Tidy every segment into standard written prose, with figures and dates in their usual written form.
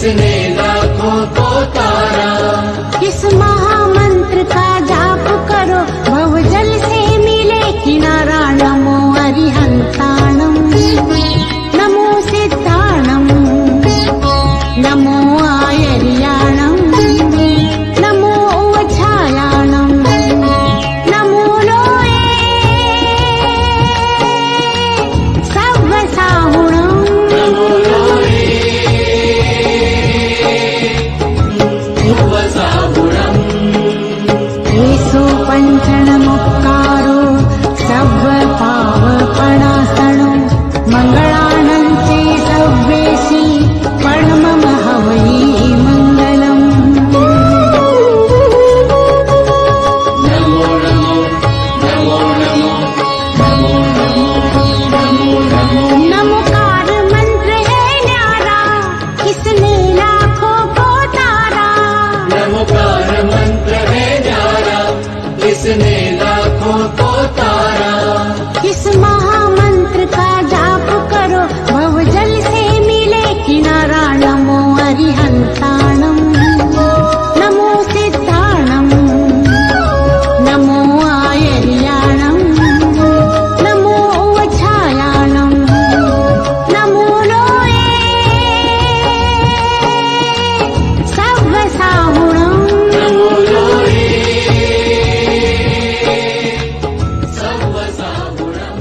किसने लाखों को तारा। किस महामंत्र का जाप करो भवजल से मिले किनारा। नमो अरिहंताणम नमो सिद्धाणम नमो आयर्याणम नमो उवछायाणम नमो लोये सव्वसाहुणम नमो लोये उवसाहुणम्। येषु पञ्चणमुक्कारो सव्वपावपणासनो मङ्गलानन्ते सव्वेसि पर्णमः वै मङ्गलम्। नमो नमो नमो नमो नमो नमो नमो नमो। नमोकार मंत्र है न्यारा किसने लाखों को तारा। नमोकार मंत्र है न्यारा किसने लाखों को तारा। किस महामंत्र का जाप करो भवजल से मिले किनारा। नमो अरिहंताणम नमो सिद्धाणम नमो आयर्याणम नमो उवछायाणम नमो लोये सव्वसाहुणम। नमो लोये सव्वसाहुणम्।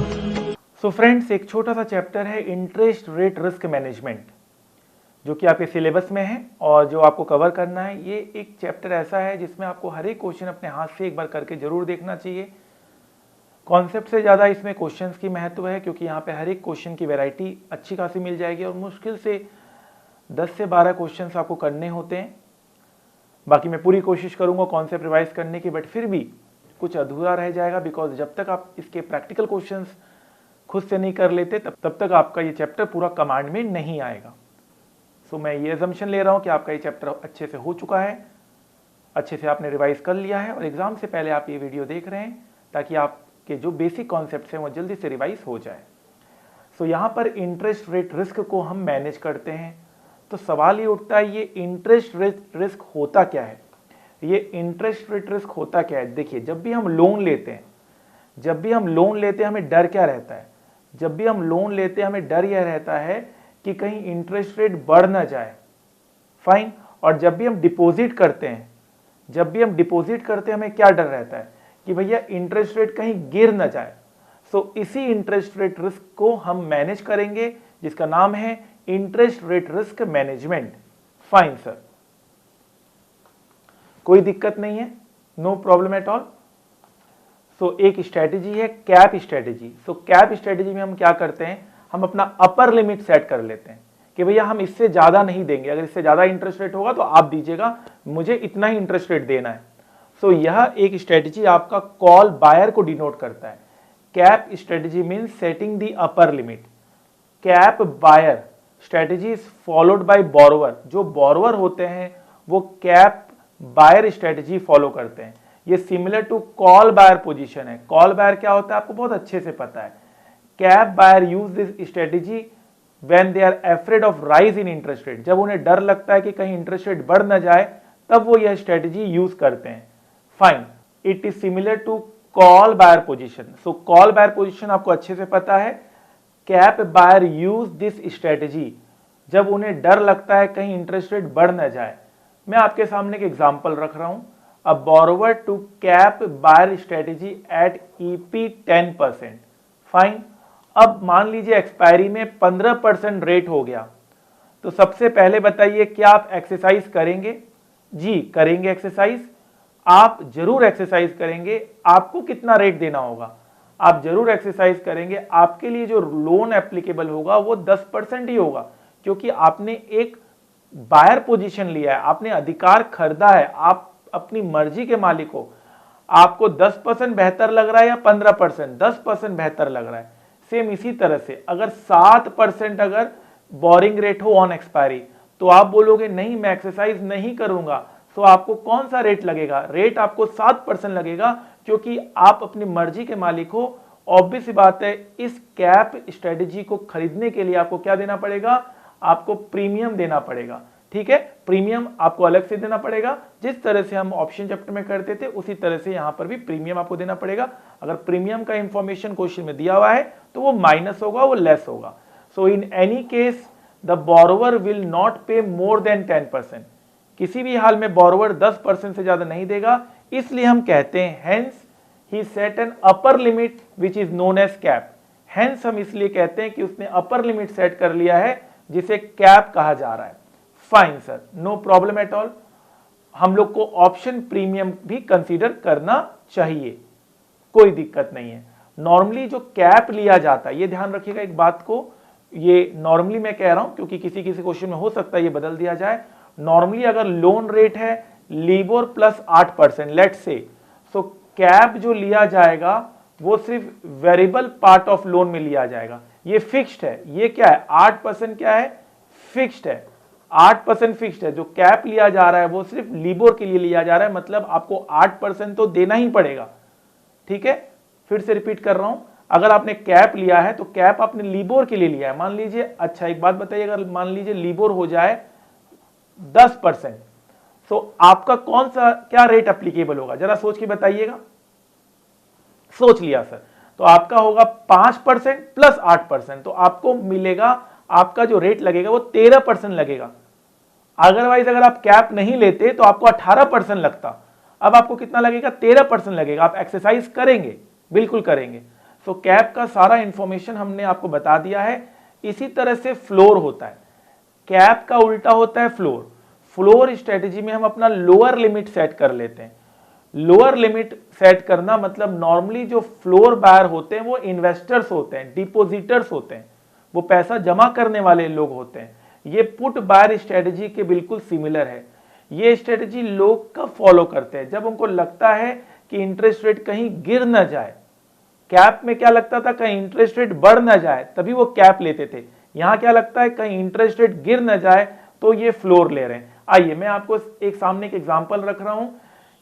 सो फ्रेंड्स, एक छोटा सा चैप्टर है इंटरेस्ट रेट रिस्क मैनेजमेंट, जो कि आपके सिलेबस में है और जो आपको कवर करना है। ये एक चैप्टर ऐसा है जिसमें आपको हर एक क्वेश्चन अपने हाथ से एक बार करके जरूर देखना चाहिए। कॉन्सेप्ट से ज़्यादा इसमें क्वेश्चंस की महत्व है, क्योंकि यहाँ पे हर एक क्वेश्चन की वैरायटी अच्छी खासी मिल जाएगी और मुश्किल से 10 से 12 क्वेश्चंस आपको करने होते हैं। बाकी मैं पूरी कोशिश करूँगा कॉन्सेप्ट रिवाइज करने की, बट फिर भी कुछ अधूरा रह जाएगा, बिकॉज जब तक आप इसके प्रैक्टिकल क्वेश्चंस खुद से नहीं कर लेते तब तक आपका ये चैप्टर पूरा कमांड में नहीं आएगा। सो मैं ये अजम्पशन ले रहा हूँ कि आपका ये चैप्टर अच्छे से हो चुका है, अच्छे से आपने रिवाइज कर लिया है और एग्जाम से पहले आप ये वीडियो देख रहे हैं ताकि आपके जो बेसिक कॉन्सेप्ट्स हैं वो जल्दी से रिवाइज हो जाए। सो यहाँ पर इंटरेस्ट रेट रिस्क को हम मैनेज करते हैं, तो सवाल ये उठता है, ये इंटरेस्ट रेट रिस्क होता क्या है। ये इंटरेस्ट रेट रिस्क होता क्या है? देखिए, जब भी हम लोन लेते हैं हमें डर क्या रहता है? जब भी हम लोन लेते हैं हमें डर यह रहता है कि कहीं इंटरेस्ट रेट बढ़ ना जाए। फाइन। और जब भी हम डिपॉजिट करते हैं हमें क्या डर रहता है कि भैया इंटरेस्ट रेट कहीं गिर ना जाए। सो इसी इंटरेस्ट रेट रिस्क को हम मैनेज करेंगे, जिसका नाम है interest rate risk management. Fine sir, कोई दिक्कत नहीं है, नो प्रॉब्लम एट ऑल। सो एक स्ट्रेटेजी है कैप स्ट्रेटेजी। सो कैप स्ट्रेटेजी में हम क्या करते हैं, हम अपना अपर लिमिट सेट कर लेते हैं कि भैया हम इससे ज्यादा नहीं देंगे, अगर इससे ज्यादा इंटरेस्ट रेट होगा तो आप दीजिएगा, मुझे इतना ही इंटरेस्ट रेट देना है। सो यह एक स्ट्रेटेजी आपका कॉल बायर को डिनोट करता है। Cap strategy means setting the upper limit. Cap buyer strategy is followed by borrower. जो बोरोवर होते हैं वो कैप बायर स्ट्रेटेजी फॉलो करते हैं। ये similar to call buyer position है। कॉल बायर क्या होता है आपको बहुत अच्छे से पता है। Cap buyer use this strategy when they are afraid of rise in interest rate. जब उन्हें डर लगता है कि कहीं इंटरेस्ट रेट बढ़ ना जाए तब वो यह स्ट्रेटेजी यूज करते हैं। Fine, it is similar to call buyer position. So call buyer position आपको अच्छे से पता है। Cap buyer use this strategy जब उन्हें डर लगता है कहीं इंटरेस्ट रेट बढ़ ना जाए। मैं आपके सामने एक एग्जांपल रख रहा हूं। A borrower to cap buyer strategy at EP 10%। Fine. अब मान लीजिए एक्सपायरी में 15% रेट हो गया, तो सबसे पहले बताइए क्या आप एक्सरसाइज करेंगे? जी करेंगे एक्सरसाइज, आप जरूर एक्सरसाइज करेंगे। आपको कितना रेट देना होगा? आप जरूर एक्सरसाइज करेंगे। आपके लिए जो लोन एप्लीकेबल होगा वो 10% ही होगा, क्योंकि आपने एक बायर पोजीशन लिया है, आपने अधिकार खरीदा है, आप अपनी मर्जी के मालिक हो। आपको 10% बेहतर लग रहा है या 15%? 10% बेहतर लग रहा है। सेम इसी तरह से अगर 7% अगर बोरिंग रेट हो ऑन एक्सपायरी, तो आप बोलोगे नहीं मैं एक्सरसाइज नहीं करूंगा, तो आपको कौन सा रेट लगेगा? रेट आपको 7% लगेगा, क्योंकि आप अपनी मर्जी के मालिक हो। ऑब्वियस बात है, इस कैप स्ट्रेटेजी को खरीदने के लिए आपको क्या देना पड़ेगा? आपको प्रीमियम देना पड़ेगा। ठीक है, प्रीमियम आपको अलग से देना पड़ेगा। जिस तरह से हम ऑप्शन चैप्टर में करते थे उसी तरह से यहां पर भी प्रीमियम आपको देना पड़ेगा। अगर प्रीमियम का इंफॉर्मेशन क्वेश्चन में दिया हुआ है तो वो माइनस होगा, वो लेस होगा। So in any case the borrower will not pay more then 10%। किसी भी हाल में बोरोवर 10% से ज्यादा नहीं देगा, इसलिए हम कहते हैं hence he set an upper limit which is known as cap. Hence हम इसलिए कहते हैं कि उसने अपर लिमिट सेट कर लिया है जिसे कैप कहा जा रहा है। Fine sir, no problem at all. हम लोग को ऑप्शन प्रीमियम भी कंसीडर करना चाहिए, कोई दिक्कत नहीं है। नॉर्मली जो कैप लिया जाता है, ये ध्यान रखिएगा एक बात को, ये नॉर्मली मैं कह रहा हूं क्योंकि किसी किसी क्वेश्चन में हो सकता है ये बदल दिया जाए। नॉर्मली अगर लोन रेट है लिबोर प्लस 8%, लेट से, सो कैप जो लिया जाएगा वो सिर्फ वेरिएबल पार्ट ऑफ लोन में लिया जाएगा। ये फिक्स्ड है, ये क्या है 8% क्या है, फिक्स्ड है। 8% फिक्स्ड है। जो कैप लिया जा रहा है वो सिर्फ लिबोर के लिए लिया जा रहा है, मतलब आपको 8% तो देना ही पड़ेगा। ठीक है, फिर से रिपीट कर रहा हूं, अगर आपने कैप लिया है तो कैप आपने लिबोर के लिए लिया है। मान लीजिए, अच्छा एक बात बताइए, अगर मान लीजिए लिबोर हो जाए 10%, तो आपका कौन सा क्या रेट एप्लीकेबल होगा, जरा सोच के बताइएगा। सोच लिया सर, तो आपका होगा 5% प्लस 8%, तो आपको मिलेगा, आपका जो रेट लगेगा वो 13% लगेगा। अदरवाइज अगर आप कैप नहीं लेते तो आपको 18% लगता, अब आपको कितना लगेगा, 13% लगेगा। आप एक्सरसाइज करेंगे, बिल्कुल करेंगे। सो कैप का सारा इंफॉर्मेशन हमने आपको बता दिया है। इसी तरह से फ्लोर होता है, कैप का उल्टा होता है फ्लोर। फ्लोर स्ट्रेटेजी में हम अपना लोअर लिमिट सेट कर लेते हैं। लोअर लिमिट सेट करना मतलब नॉर्मली जो फ्लोर बायर होते हैं वो इन्वेस्टर्स होते हैं, डिपोजिटर्स होते हैं, वो पैसा जमा करने वाले लोग होते हैं। ये पुट बायर स्ट्रेटेजी के बिल्कुल सिमिलर है। ये स्ट्रेटेजी लोग कब फॉलो करते हैं, जब उनको लगता है कि इंटरेस्ट रेट कहीं गिर ना जाए। कैप में क्या लगता था, कहीं इंटरेस्ट रेट बढ़ ना जाए, तभी वो कैप लेते थे। यहां क्या लगता है, कहीं इंटरेस्ट रेट गिर ना जाए, तो ये फ्लोर ले रहे हैं। आइए मैं आपको एक सामने एक एग्जांपल रख रहा हूं।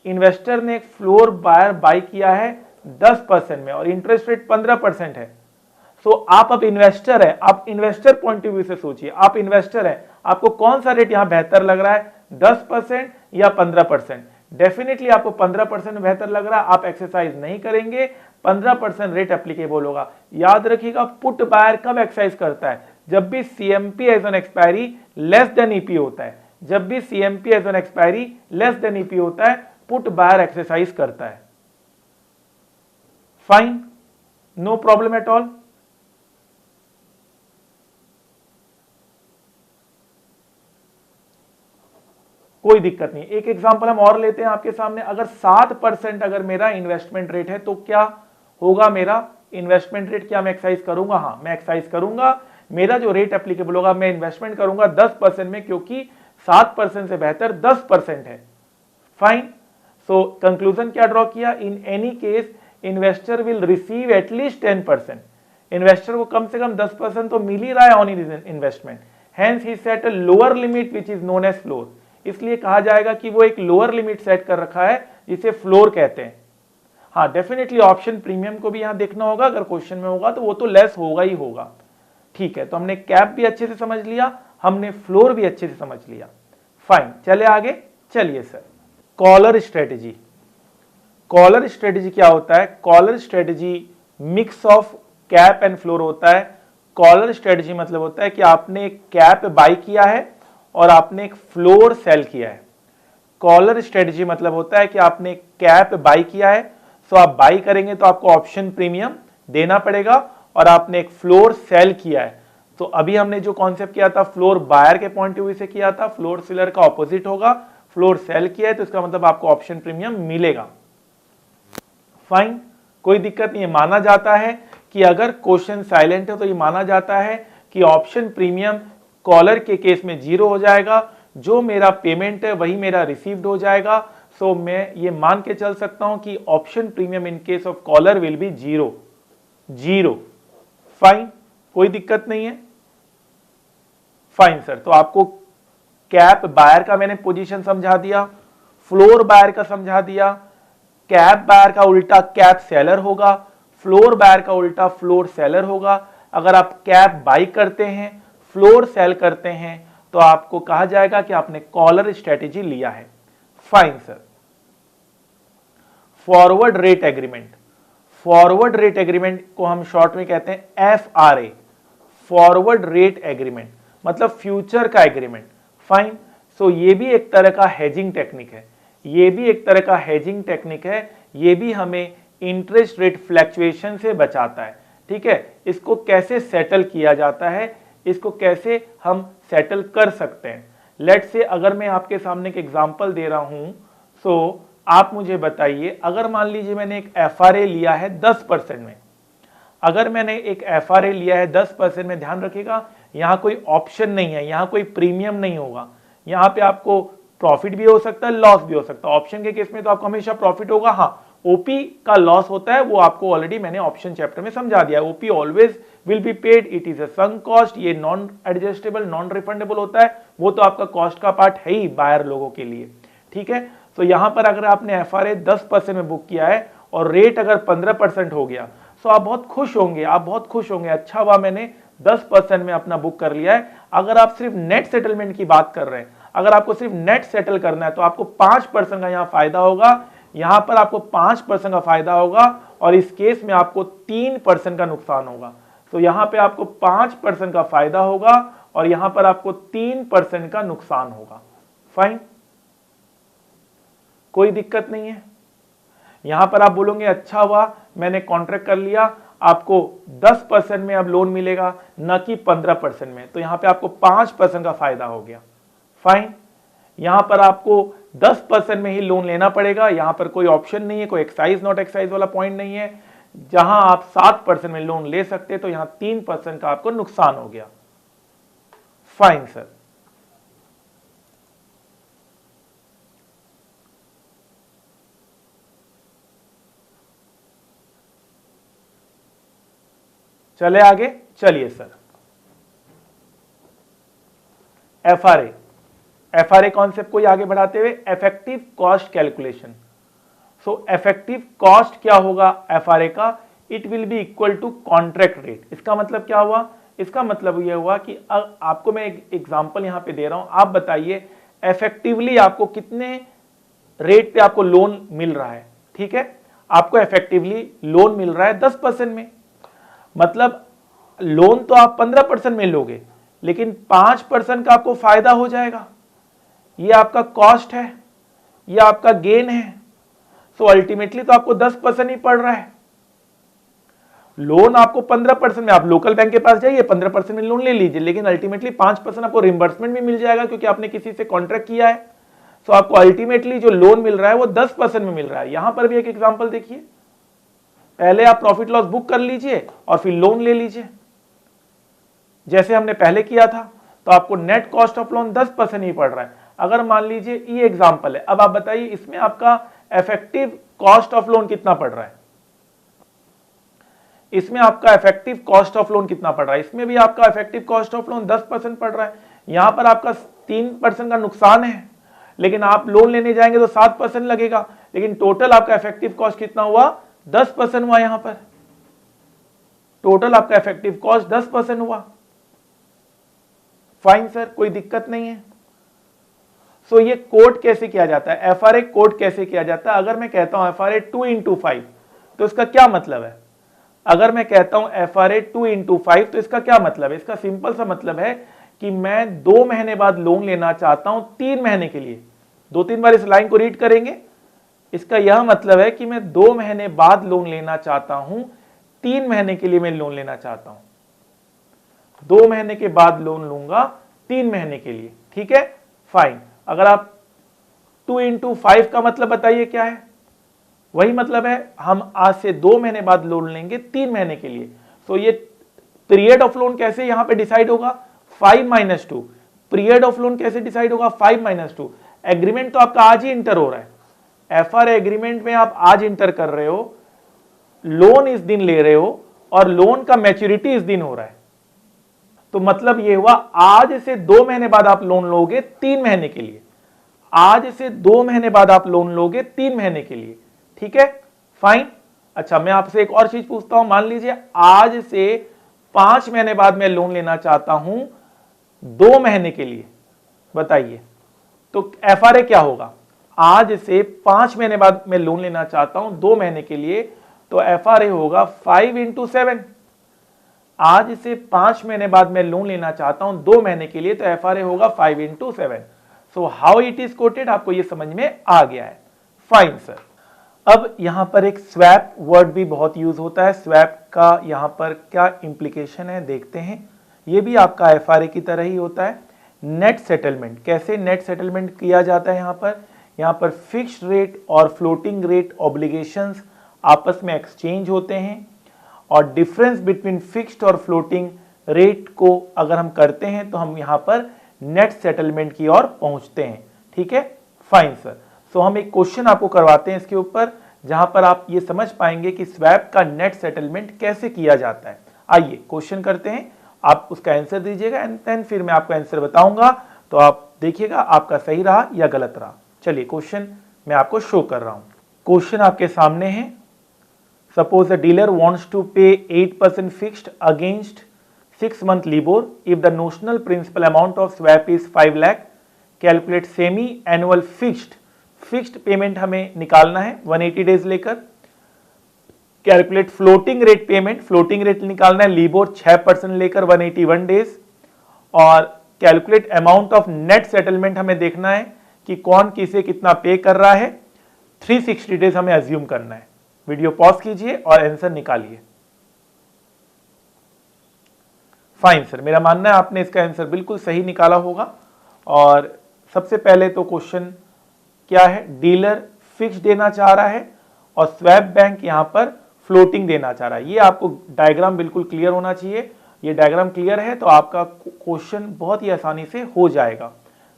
इन्वेस्टर ने एक फ्लोर बायर बाई किया है 10% में और इंटरेस्ट रेट 15% है। सो आप अब इन्वेस्टर है, आप इन्वेस्टर पॉइंट ऑफ व्यू से सोचिए, आप इन्वेस्टर है, आपको कौन सा रेट यहां बेहतर लग रहा है, 10% या 15%? डेफिनेटली आपको 15% बेहतर लग रहा है। आप एक्सरसाइज नहीं करेंगे, 15% रेट एप्लीकेबल होगा। याद रखिएगा, पुट बायर कब एक्सरसाइज करता है, जब भी CMP as on expiry less than EP होता है। जब भी CMP as on expiry less than EP होता है, पुट बायर एक्सरसाइज करता है। Fine, no problem at all. कोई दिक्कत नहीं। एक एग्जांपल हम और लेते हैं आपके सामने। अगर 7% अगर मेरा इन्वेस्टमेंट रेट है तो क्या होगा मेरा इन्वेस्टमेंट रेट, क्या मैं एक्सरसाइज करूंगा? हाँ, मैं एक्सरसाइज करूंगा। मेरा जो रेट एप्लीकेबल होगा, मैं इन्वेस्टमेंट करूंगा 10% में, क्योंकि 7% से बेहतर 10% है। फाइन। सो कंक्लूजन क्या ड्रॉ किया, इन any case investor will receive at least 10%। Investor को कम से कम 10% तो मिल ही रहा है on investment. Hence he set a lower limit which is known as floor. इसलिए कहा जाएगा कि वो एक लोअर लिमिट सेट कर रखा है जिसे फ्लोर कहते हैं। हाँ, डेफिनेटली ऑप्शन प्रीमियम को भी यहां देखना होगा, अगर क्वेश्चन में होगा तो वो तो लेस होगा ही होगा। ठीक है, तो हमने कैप भी अच्छे से समझ लिया, हमने फ्लोर भी अच्छे से समझ लिया। फाइन, चले आगे। चलिए sir, collar strategy. Collar strategy क्या होता है? Collar strategy mix of cap and floor होता है। कॉलर स्ट्रेटेजी मतलब होता है कि आपने एक कैप बाई किया है और आपने एक फ्लोर सेल किया है। कॉलर स्ट्रेटेजी मतलब होता है कि आपने एक कैप बाई किया है, सो आप बाई करेंगे तो आपको ऑप्शन प्रीमियम देना पड़ेगा, और आपने एक फ्लोर सेल किया है। तो अभी हमने जो कॉन्सेप्ट किया था फ्लोर बायर के पॉइंट ऑफ व्यू से किया था, फ्लोर सेलर का ऑपोजिट होगा। फ्लोर सेल किया है तो इसका मतलब आपको ऑप्शन प्रीमियम मिलेगा। फाइन, कोई दिक्कत नहीं है। माना जाता है कि अगर क्वेश्चन साइलेंट है तो ये माना जाता है कि ऑप्शन प्रीमियम कॉलर के केस में 0 हो जाएगा। जो मेरा पेमेंट है वही मेरा रिसीव्ड हो जाएगा। सो मैं ये मान के चल सकता हूं कि option premium in case of collar will be 0। Fine, कोई दिक्कत नहीं है। फाइन सर, तो आपको कैप बायर का मैंने पोजीशन समझा दिया, फ्लोर बायर का समझा दिया। कैप बायर का उल्टा कैप सेलर होगा, फ्लोर बायर का उल्टा फ्लोर सेलर होगा। अगर आप कैप बाई करते हैं, फ्लोर सेल करते हैं, तो आपको कहा जाएगा कि आपने कॉलर स्ट्रेटेजी लिया है। Fine sir. Forward rate agreement, forward rate agreement को हम शॉर्ट में कहते हैं FRA, फॉरवर्ड रेट एग्रीमेंट, मतलब फ्यूचर का एग्रीमेंट। फाइन। सो ये भी एक तरह का हेजिंग टेक्निक है, ये भी एक तरह का हेजिंग टेक्निक है, ये भी हमें इंटरेस्ट रेट फ्लैक्चुएशन से बचाता है। ठीक है, इसको कैसे सेटल किया जाता है, इसको कैसे हम सेटल कर सकते हैं। लेट से अगर मैं आपके सामने एक एग्जांपल दे रहा हूं, सो आप मुझे बताइए, अगर मान लीजिए मैंने एक FRA लिया है 10% में, अगर मैंने एक FRA लिया है 10% में, ध्यान रखिएगा यहां कोई ऑप्शन नहीं है, यहां कोई प्रीमियम नहीं होगा, यहां पे आपको प्रॉफिट भी हो सकता है, लॉस भी हो सकता है। ऑप्शन के केस में तो आपको हमेशा प्रॉफिट होगा, हाँ ओपी का लॉस होता है, वो आपको ऑलरेडी मैंने ऑप्शन चैप्टर में समझा दिया है। OP always will be paid, it is a sunk cost, ये नॉन एडजस्टेबल नॉन रिफंडेबल होता है, वो तो आपका कॉस्ट का पार्ट है ही बायर लोगों के लिए। ठीक है, तो यहां पर अगर आपने FRA 10% में बुक किया है और रेट अगर 15% हो गया, तो आप बहुत खुश होंगे, आप बहुत खुश होंगे, अच्छा हुआ मैंने 10% में अपना बुक कर लिया है। अगर आप सिर्फ नेट सेटलमेंट की बात कर रहे हैं, अगर आपको सिर्फ नेट सेटल करना है, तो आपको 5% का यहां फायदा होगा, यहां पर आपको 5% का फायदा होगा, और इस केस में आपको 3% का नुकसान होगा। तो यहां पे आपको 5% का फायदा होगा और यहां पर आपको 3% का नुकसान होगा। फाइन, कोई दिक्कत नहीं है। यहां पर आप बोलोगे अच्छा हुआ मैंने कॉन्ट्रैक्ट कर लिया, आपको 10% में अब लोन मिलेगा, न कि 15% में, तो यहां पे आपको 5% का फायदा हो गया। फाइन, यहां पर आपको 10% में ही लोन लेना पड़ेगा, यहां पर कोई ऑप्शन नहीं है, कोई एक्साइज नॉट एक्साइज वाला पॉइंट नहीं है। जहां आप 7% में लोन ले सकते, तो यहां 3% का आपको नुकसान हो गया। Fine sir. चले आगे, चलिए सर। FRA कॉन्सेप्ट को आगे बढ़ाते हुए effective cost calculation. So effective cost क्या होगा FRA का, it will be equal to contract rate. इसका मतलब क्या हुआ, इसका मतलब यह हुआ कि आपको मैं एक एग्जांपल यहां पे दे रहा हूं, आप बताइए इफेक्टिवली आपको कितने रेट पे आपको लोन मिल रहा है। ठीक है, आपको इफेक्टिवली लोन मिल रहा है 10% में, मतलब लोन तो आप 15% में लोगे, लेकिन 5% का आपको फायदा हो जाएगा। ये आपका कॉस्ट है, ये आपका गेन है। सो अल्टीमेटली तो आपको 10% ही पड़ रहा है। लोन आपको 15% में, आप लोकल बैंक के पास जाइए 15% में लोन ले लीजिए, लेकिन अल्टीमेटली 5% आपको रिम्बर्समेंट भी मिल जाएगा, क्योंकि आपने किसी से कॉन्ट्रैक्ट किया है। सो आपको अल्टीमेटली जो लोन मिल रहा है वो 10% में मिल रहा है। यहां पर भी एक एग्जांपल देखिए, पहले आप प्रॉफिट लॉस बुक कर लीजिए और फिर लोन ले लीजिए, जैसे हमने पहले किया था, तो आपको नेट कॉस्ट ऑफ लोन 10% ही पड़ रहा है। अगर मान लीजिए ये एग्जांपल है, अब आप बताइए इसमें आपका इफेक्टिव कॉस्ट ऑफ लोन कितना पड़ रहा है, इसमें आपका इफेक्टिव कॉस्ट ऑफ लोन कितना पड़ रहा है, इसमें भी आपका इफेक्टिव कॉस्ट ऑफ लोन 10% पड़ रहा है। यहां पर आपका 3% का नुकसान है, लेकिन आप लोन लेने जाएंगे तो 7% लगेगा, लेकिन टोटल आपका इफेक्टिव कॉस्ट कितना हुआ, 10% हुआ। यहां पर टोटल आपका इफेक्टिव कॉस्ट 10% हुआ। फाइन सर, कोई दिक्कत नहीं है। सो ये कोड कैसे किया जाता है, FRA कोड कैसे किया जाता है। अगर मैं कहता हूं FRA 2x5, तो इसका क्या मतलब है, अगर मैं कहता हूं FRA 2x5, तो इसका क्या मतलब है, इसका सिंपल सा मतलब है कि मैं 2 महीने बाद लोन लेना चाहता हूं 3 महीने के लिए। 2-3 बार इस लाइन को रीड करेंगे, इसका यह मतलब है कि मैं 2 महीने बाद लोन लेना चाहता हूं, 3 महीने के लिए मैं लोन लेना चाहता हूं, 2 महीने के बाद लोन लूंगा 3 महीने के लिए। ठीक है, फाइन। अगर आप 2x5 का मतलब बताइए क्या है, वही मतलब है हम आज से 2 महीने बाद लोन लेंगे 3 महीने के लिए। तो ये पीरियड ऑफ लोन कैसे यहां पे डिसाइड होगा, 5-2। पीरियड ऑफ लोन कैसे डिसाइड होगा, 5-2। एग्रीमेंट तो आपका आज ही इंटर हो रहा है, FRA एग्रीमेंट में आप आज इंटर कर रहे हो, लोन इस दिन ले रहे हो और लोन का मैच्योरिटी इस दिन हो रहा है। तो मतलब ये हुआ आज से 2 महीने बाद आप लोन लोगे 3 महीने के लिए, आज से 2 महीने बाद आप लोन लोगे 3 महीने के लिए। ठीक है, फाइन। अच्छा, मैं आपसे एक और चीज पूछता हूं, मान लीजिए आज से 5 महीने बाद मैं लोन लेना चाहता हूं 2 महीने के लिए, बताइए। तो FRA क्या होगा, आज से 5 महीने बाद मैं लोन लेना चाहता हूं 2 महीने के लिए, तो FRA होगा 5 × 7। आज से 5 महीने बाद मैं लोन लेना चाहता हूं 2 महीने के लिए, तो FRA होगा 5 × 7। So how it is coated, आपको ये समझ में आ गया है। Fine sir. अब यहां पर एक स्वैप वर्ड भी बहुत यूज होता है। स्वैप का यहां पर क्या इंप्लीकेशन है देखते हैं। ये भी आपका FRA की तरह ही होता है। नेट सेटलमेंट, कैसे नेट सेटलमेंट किया जाता है, यहां पर फिक्स्ड रेट और फ्लोटिंग रेट ऑब्लिगेशंस आपस में एक्सचेंज होते हैं, और डिफरेंस बिटवीन फिक्स्ड और फ्लोटिंग रेट को अगर हम करते हैं तो हम यहां पर नेट सेटलमेंट की ओर पहुंचते हैं। ठीक है, फाइन सर। सो हम एक क्वेश्चन आपको करवाते हैं इसके ऊपर, जहां पर आप ये समझ पाएंगे कि स्वैप का नेट सेटलमेंट कैसे किया जाता है। आइए क्वेश्चन करते हैं, आप उसका आंसर दीजिएगा एंड देन फिर मैं आपका आंसर बताऊंगा, तो आप देखिएगा आपका सही रहा या गलत रहा। चलिए क्वेश्चन मैं आपको शो कर रहा हूं। क्वेश्चन आपके सामने है। Suppose a dealer wants to pay 8% fixed against 6 month LIBOR if the notional principal amount of swap is 5 lakh. Calculate semi annual fixed payment हमें निकालना है 180 डेज लेकर। Calculate floating rate payment, floating rate निकालना है LIBOR 6% लेकर 181 days. और calculate amount of net settlement हमें देखना है कि कौन किसे कितना पे कर रहा है। 360 डेज हमें अज्यूम करना है। वीडियो पॉज कीजिए और आंसर निकालिए। फाइन सर, मेरा मानना है आपने इसका आंसर बिल्कुल सही निकाला होगा। और सबसे पहले तो क्वेश्चन क्या है, डीलर फिक्स देना चाह रहा है और स्वैप बैंक यहां पर फ्लोटिंग देना चाह रहा है। ये आपको डायग्राम बिल्कुल क्लियर होना चाहिए। ये डायग्राम क्लियर है तो आपका क्वेश्चन बहुत ही आसानी से हो जाएगा।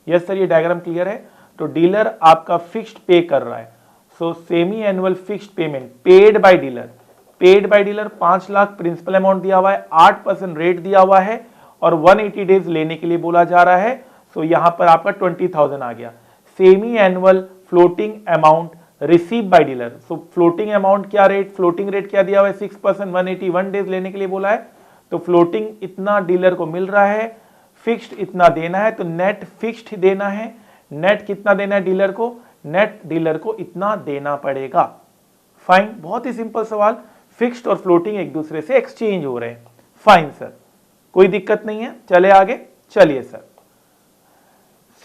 यस सर, ये डायग्राम क्लियर है। तो डीलर आपका फिक्स्ड पे कर रहा है, so semi annual fixed payment paid by dealer 5 lakh principal amount दिया हुआ है, 8% रेट दिया हुआ है और 180 डेज लेने के लिए बोला जा रहा है। सो यहां पर आपका 20,000 आ गया। Semi annual floating amount receive by dealer, so floating amount क्या रेट, फ्लोटिंग रेट क्या दिया हुआ है 6%, 181 डेज लेने के लिए बोला है। तो फ्लोटिंग इतना डीलर को मिल रहा है, फिक्स्ड इतना देना है, तो नेट फिक्स्ड देना है। नेट कितना देना है डीलर को, नेट डीलर को इतना देना पड़ेगा। फाइन, बहुत ही सिंपल सवाल। फिक्स्ड और फ्लोटिंग एक दूसरे से एक्सचेंज हो रहे हैं। फाइन सर, कोई दिक्कत नहीं है। चले आगे। चलिए sir,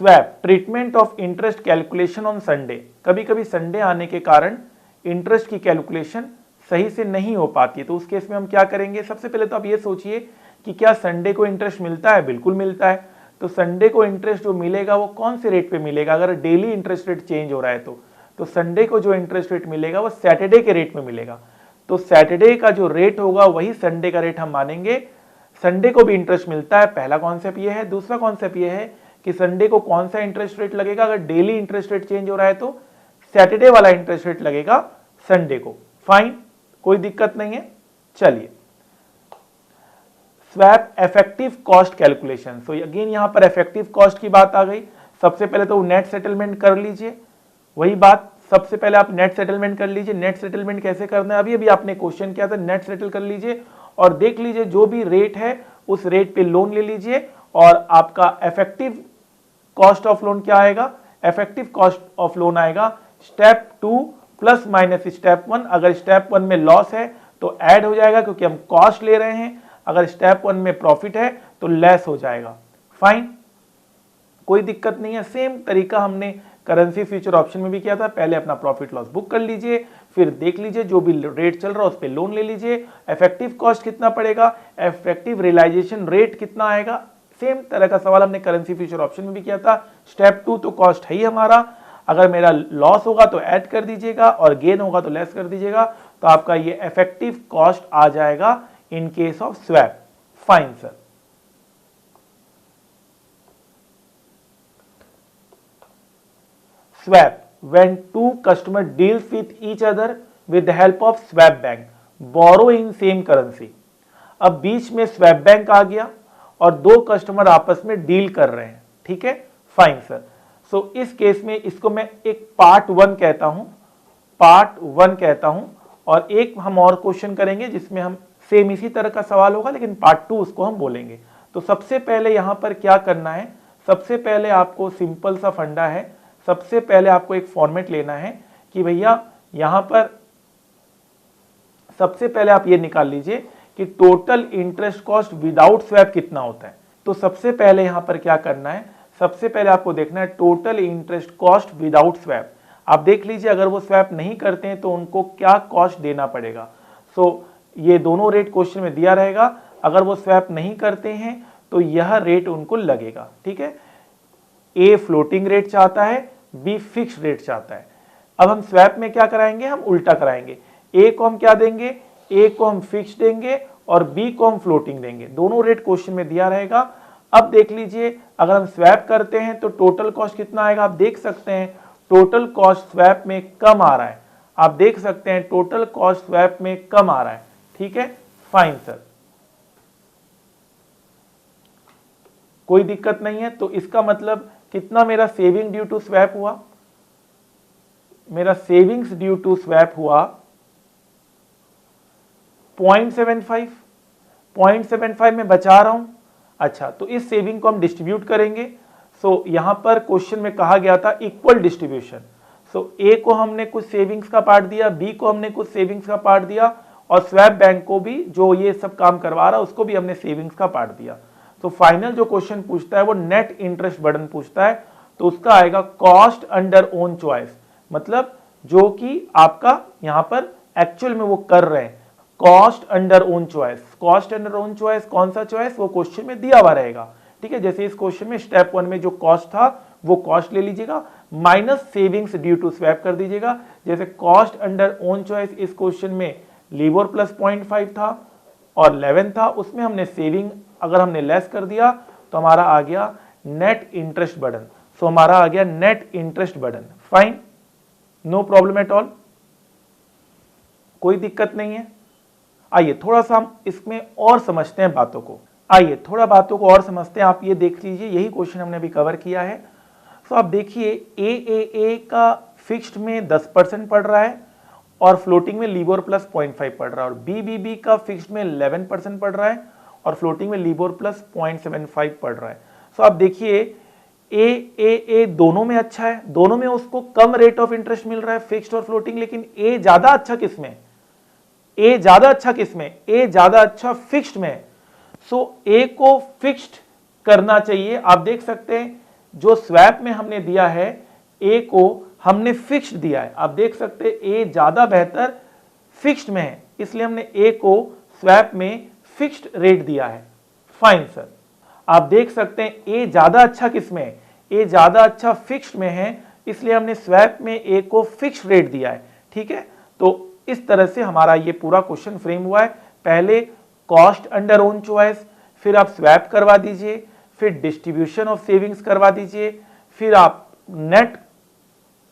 swap treatment of interest calculation on Sunday. कभी कभी संडे आने के कारण इंटरेस्ट की कैलकुलेशन सही से नहीं हो पाती है, तो उस केस में हम क्या करेंगे। सबसे पहले तो आप ये सोचिए कि क्या संडे को इंटरेस्ट मिलता है, बिल्कुल मिलता है। तो संडे को इंटरेस्ट जो मिलेगा वो कौन से रेट पे मिलेगा, अगर डेली इंटरेस्ट रेट चेंज हो रहा है तो संडे को जो इंटरेस्ट रेट मिलेगा वो सैटरडे के रेट में मिलेगा। तो सैटरडे का जो रेट होगा वही संडे का रेट हम मानेंगे। संडे को भी इंटरेस्ट मिलता है, पहला कॉन्सेप्ट ये है। दूसरा कॉन्सेप्ट ये है कि संडे को कौन सा इंटरेस्ट रेट लगेगा, अगर डेली इंटरेस्ट रेट चेंज हो रहा है तो सैटरडे वाला इंटरेस्ट रेट लगेगा संडे को। फाइन, कोई दिक्कत नहीं है। चलिए, swap effective cost calculation. So again यहां पर इफेक्टिव कॉस्ट की बात आ गई। सबसे पहले तो नेट सेटलमेंट कर लीजिए, वही बात। सबसे पहले आप नेट सेटलमेंट कर लीजिए। नेट सेटलमेंट कैसे करना है, अभी आपने क्वेश्चन किया था, नेट सेटल कर लीजिए और देख लीजिए जो भी रेट है उस रेट पे लोन ले लीजिए और आपका इफेक्टिव कॉस्ट ऑफ लोन क्या आएगा, इफेक्टिव कॉस्ट ऑफ लोन आएगा स्टेप 2 प्लस माइनस स्टेप 1। अगर स्टेप 1 में लॉस है तो ऐड हो जाएगा क्योंकि हम कॉस्ट ले रहे हैं, अगर स्टेप 1 में प्रॉफिट है तो लेस हो जाएगा। फाइन, कोई दिक्कत नहीं है। सेम तरीका हमने करेंसी फ्यूचर ऑप्शन में भी किया था। पहले अपना प्रॉफिट लॉस बुक कर लीजिए, फिर देख लीजिए जो भी रेट चल रहा है उस पर लोन ले लीजिए। इफेक्टिव कॉस्ट कितना पड़ेगा, इफेक्टिव रियलाइजेशन रेट कितना आएगा, सेम तरह का सवाल हमने करेंसी फ्यूचर ऑप्शन में भी किया था। स्टेप 2 तो कॉस्ट है ही हमारा, अगर मेरा लॉस होगा तो ऐड कर दीजिएगा और गेन होगा तो लेस कर दीजिएगा, तो आपका ये इफेक्टिव कॉस्ट आ जाएगा इन case of swap. Fine sir. Swap, when two customer deals with each other with the help of swap bank, borrow in same currency। अब बीच में स्वैप बैंक आ गया और दो कस्टमर आपस में डील कर रहे हैं। ठीक है, फाइन सर। सो इस केस में इसको मैं एक पार्ट 1 कहता हूं और एक हम और क्वेश्चन करेंगे जिसमें हम सेम इसी तरह का सवाल होगा लेकिन पार्ट 2 उसको हम बोलेंगे। तो सबसे पहले यहां पर क्या करना है, सबसे पहले आपको सिंपल सा फंडा है, सबसे पहले आपको एक फॉर्मेट लेना है कि भैया यहां पर सबसे पहले आप ये निकाल लीजिए कि total interest cost without swap कितना होता है। तो सबसे पहले यहां पर क्या करना है, सबसे पहले आपको देखना है total interest cost without swap. आप देख लीजिए अगर वो स्वैप नहीं करते हैं तो उनको क्या कॉस्ट देना पड़ेगा। सो ये दोनों रेट क्वेश्चन में दिया रहेगा, अगर वो स्वैप नहीं करते हैं तो यह रेट उनको लगेगा। ठीक है, ए फ्लोटिंग रेट चाहता है, बी फिक्स्ड रेट चाहता है। अब हम स्वैप में क्या कराएंगे, हम उल्टा कराएंगे। ए को हम क्या देंगे, ए को हम फिक्स्ड देंगे और बी को हम फ्लोटिंग देंगे। दोनों रेट क्वेश्चन में दिया रहेगा। अब देख लीजिए अगर हम स्वैप करते हैं तो टोटल कॉस्ट कितना आएगा। आप देख सकते हैं टोटल कॉस्ट स्वैप में कम आ रहा है, आप देख सकते हैं टोटल कॉस्ट स्वैप में कम आ रहा है। ठीक है, फाइन सर, कोई दिक्कत नहीं है। तो इसका मतलब कितना मेरा सेविंग ड्यू टू स्वैप हुआ, मेरा सेविंग्स ड्यू टू स्वैप हुआ 0.75, 0.75 में बचा रहा हूं। अच्छा, तो इस सेविंग को हम डिस्ट्रीब्यूट करेंगे। सो यहां पर क्वेश्चन में कहा गया था इक्वल डिस्ट्रीब्यूशन। सो ए को हमने कुछ सेविंग्स का पार्ट दिया, बी को हमने कुछ सेविंग्स का पार्ट दिया और स्वैप बैंक को भी, जो ये सब काम करवा रहा है, उसको भी हमने सेविंग्स का पार्ट दिया। तो फाइनल जो क्वेश्चन पूछता है वो नेट इंटरेस्ट बर्डन पूछता है, तो उसका आएगा कॉस्ट अंडर ओन चॉइस, मतलब जो कि आपका यहां पर एक्चुअल में वो कर रहे हैं, cost under own choice. Cost under own choice कौन सा चॉइस, वो क्वेश्चन में दिया हुआ रहेगा। ठीक है, जैसे इस क्वेश्चन में स्टेप 1 में जो कॉस्ट था वो कॉस्ट ले लीजिएगा, minus savings due to swap कर दीजिएगा। जैसे कॉस्ट अंडर ओन चॉइस इस क्वेश्चन में लीवर प्लस 0.5 था और 11 था, उसमें हमने सेविंग अगर हमने लेस कर दिया तो हमारा आ गया नेट इंटरेस्ट बर्डन। सो हमारा आ गया net interest burden. Fine, no problem at all, कोई दिक्कत नहीं है। आइए थोड़ा सा हम इसमें और समझते हैं बातों को, आइए थोड़ा बातों को और समझते हैं। आप ये देख लीजिए, यही क्वेश्चन हमने अभी कवर किया है। तो आप देखिए ए का फिक्स्ड में 10% पड़ रहा है और फ्लोटिंग में लिबोर प्लस 0.5 पड़ रहा है, और बी का फिक्स्ड में 11% पड़ रहा है और फ्लोटिंग में लिबोर प्लस 0.75 पड़ रहा है। तो आप देखिए ए दोनों में अच्छा है, दोनों में उसको कम रेट ऑफ इंटरेस्ट मिल रहा है, फिक्स्ड और फ्लोटिंग, लेकिन ए ज्यादा अच्छा किसमें, ए ज्यादा अच्छा किसमें, ए ज्यादा अच्छा फिक्स्ड में। सो ए को फिक्स्ड करना चाहिए। आप देख सकते हैं जो स्वैप में हमने दिया है ए को हमने फिक्स्ड दिया है, आप देख सकते हैं ए ज्यादा बेहतर फिक्स्ड में है, इसलिए हमने ए को स्वैप में फिक्स्ड रेट दिया है। फाइन सर, आप देख सकते हैं ए ज्यादा अच्छा किसमें है, ए ज्यादा अच्छा फिक्स्ड में है, इसलिए हमने स्वैप में ए को फिक्स्ड रेट दिया है। ठीक है, तो इस तरह से हमारा ये पूरा क्वेश्चन फ्रेम हुआ है। पहले कॉस्ट अंडर ओन चॉइस, फिर आप स्वैप करवा दीजिए, फिर डिस्ट्रीब्यूशन ऑफ सेविंग्स करवा दीजिए, फिर आप नेट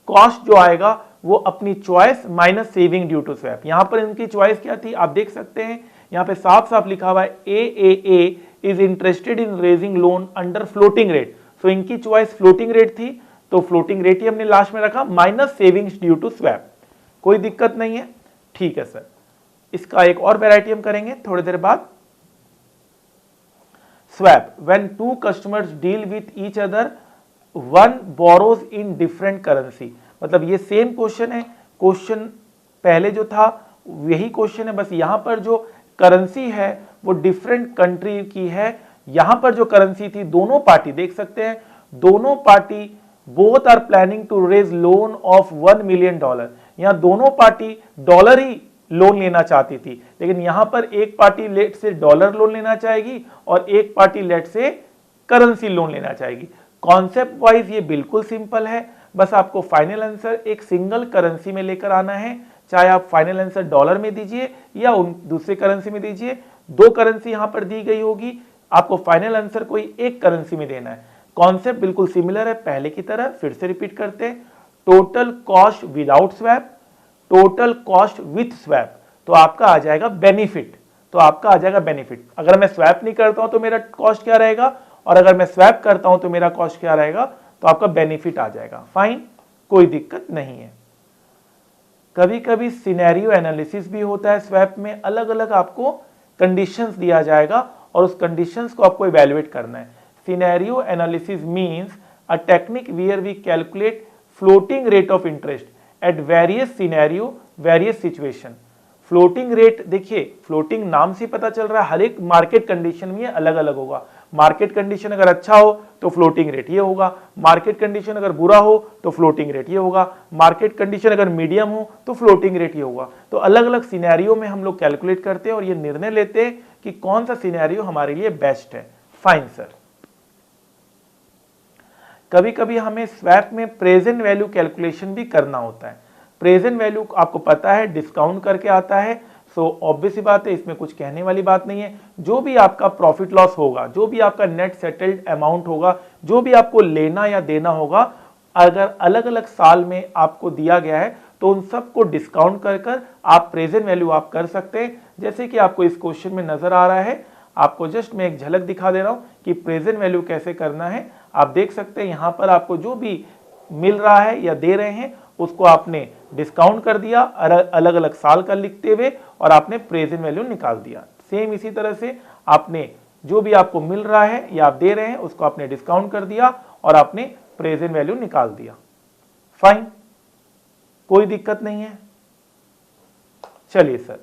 कॉस्ट जो आएगा वो अपनी choice minus saving due to swap. यहां पर इनकी चॉइस क्या थी, आप देख सकते हैं यहां पे साफ साफ लिखा हुआ है A is interested in raising loan under floating rate. So इनकी चॉइस फ्लोटिंग रेट थी, तो फ्लोटिंग रेट ही हमने लास्ट में रखा, minus savings due to swap. कोई दिक्कत नहीं है, ठीक है सर। इसका एक और वैरायटी हम करेंगे थोड़ी देर बाद। Swap, when two customers deal with each other, one borrows in different currency. मतलब ये सेम क्वेश्चन है, क्वेश्चन पहले जो था यही क्वेश्चन है, बस यहां पर जो करेंसी है वो डिफरेंट कंट्री की है। यहां पर जो करेंसी थी, दोनों पार्टी देख सकते हैं, दोनों party both are planning to raise loan of $1 million. यहां दोनों पार्टी डॉलर ही लोन लेना चाहती थी, लेकिन यहां पर एक पार्टी लेट से डॉलर लोन लेना चाहेगी और एक पार्टी लेट से करेंसी लोन लेना चाहेगी। कॉन्सेप्ट वाइज ये बिल्कुल सिंपल है, बस आपको फाइनल आंसर एक सिंगल करेंसी में लेकर आना है, चाहे आप फाइनल आंसर डॉलर में दीजिए या दूसरे करेंसी में दीजिए। दो करेंसी यहां पर दी गई होगी, आपको फाइनल आंसर कोई एक करेंसी में देना है। कॉन्सेप्ट बिल्कुल सिमिलर है पहले की तरह, फिर से रिपीट करते हैं। Total cost without swap, total cost with swap, तो आपका आ जाएगा बेनिफिट, तो आपका आ जाएगा बेनिफिट। अगर मैं स्वैप नहीं करता हूं तो मेरा कॉस्ट क्या रहेगा, और अगर मैं स्वैप करता हूं तो मेरा कॉस्ट क्या रहेगा, तो आपका बेनिफिट आ जाएगा। फाइन, कोई दिक्कत नहीं है। कभी कभी सिनेरियो एनालिसिस भी होता है स्वैप में, अलग अलग आपको कंडीशंस दिया जाएगा और उस कंडीशंस को आपको इवैल्यूएट करना है। Scenario analysis means a technique where we calculate floating rate of interest at various scenario various situation. Floating rate देखिए, फ्लोटिंग नाम से पता चल रहा है हर एक मार्केट कंडीशन में अलग अलग होगा। मार्केट कंडीशन अगर अच्छा हो तो फ्लोटिंग रेट ये होगा, मार्केट कंडीशन अगर बुरा हो तो फ्लोटिंग रेट ये होगा, मार्केट कंडीशन अगर मीडियम हो तो फ्लोटिंग रेट ये होगा। तो अलग अलग सिनेरियो में हम लोग कैलकुलेट करते हैं और ये निर्णय लेते हैं कि कौन सा सिनेरियो हमारे लिए बेस्ट है। Fine sir. कभी कभी हमें स्वैप में प्रेजेंट वैल्यू कैलकुलेशन भी करना होता है। प्रेजेंट वैल्यू आपको पता है डिस्काउंट करके आता है, सो ऑब्वियस सी बात है, इसमें कुछ कहने वाली बात नहीं है। जो भी आपका प्रॉफिट लॉस होगा, जो भी आपका नेट सेटल्ड अमाउंट होगा, जो भी आपको लेना या देना होगा, अगर अलग अलग साल में आपको दिया गया है तो उन सबको डिस्काउंट कर कर आप प्रेजेंट वैल्यू आप कर सकते हैं। जैसे कि आपको इस क्वेश्चन में नजर आ रहा है, आपको जस्ट मैं एक झलक दिखा दे रहा हूं कि प्रेजेंट वैल्यू कैसे करना है। आप देख सकते हैं यहां पर आपको जो भी मिल रहा है या दे रहे हैं उसको आपने डिस्काउंट कर दिया अलग अलग साल का लिखते हुए और आपने प्रेजेंट वैल्यू निकाल दिया। सेम इसी तरह से आपने जो भी आपको मिल रहा है या आप दे रहे हैं उसको आपने डिस्काउंट कर दिया और आपने प्रेजेंट वैल्यू निकाल दिया। फाइन, कोई दिक्कत नहीं है। चलिए सर,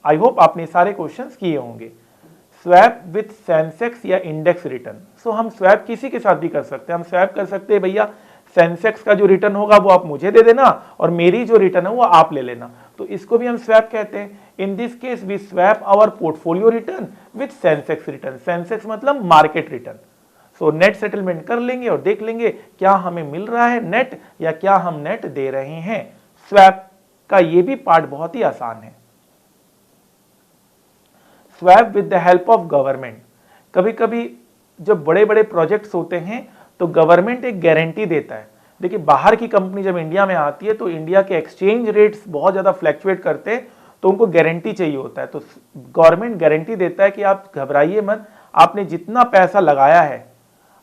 आई होप आपने सारे क्वेश्चंस किए होंगे। स्वैप विथ सेंसेक्स या इंडेक्स रिटर्न। सो हम स्वैप किसी के साथ भी कर सकते हैं। हम स्वैप कर सकते हैं भैया सेंसेक्स का जो रिटर्न होगा वो आप मुझे दे देना और मेरी जो रिटर्न है वो आप ले लेना, तो इसको भी हम स्वैप कहते हैं। In this case we swap our portfolio return with Sensex return. Sensex मतलब market return. So net settlement कर लेंगे और देख लेंगे क्या हमें मिल रहा है नेट या क्या हम नेट दे रहे हैं। स्वैप का ये भी पार्ट बहुत ही आसान है। Swap with the help of government. कभी कभी जब बड़े बड़े प्रोजेक्ट्स होते हैं तो गवर्नमेंट एक गारंटी देता है। देखिए बाहर की कंपनी जब इंडिया में आती है तो इंडिया के एक्सचेंज रेट्स बहुत ज़्यादा फ्लैक्चुएट करते हैं, तो उनको गारंटी चाहिए होता है। तो गवर्नमेंट गारंटी देता है कि आप घबराइए मत, आपने जितना पैसा लगाया है,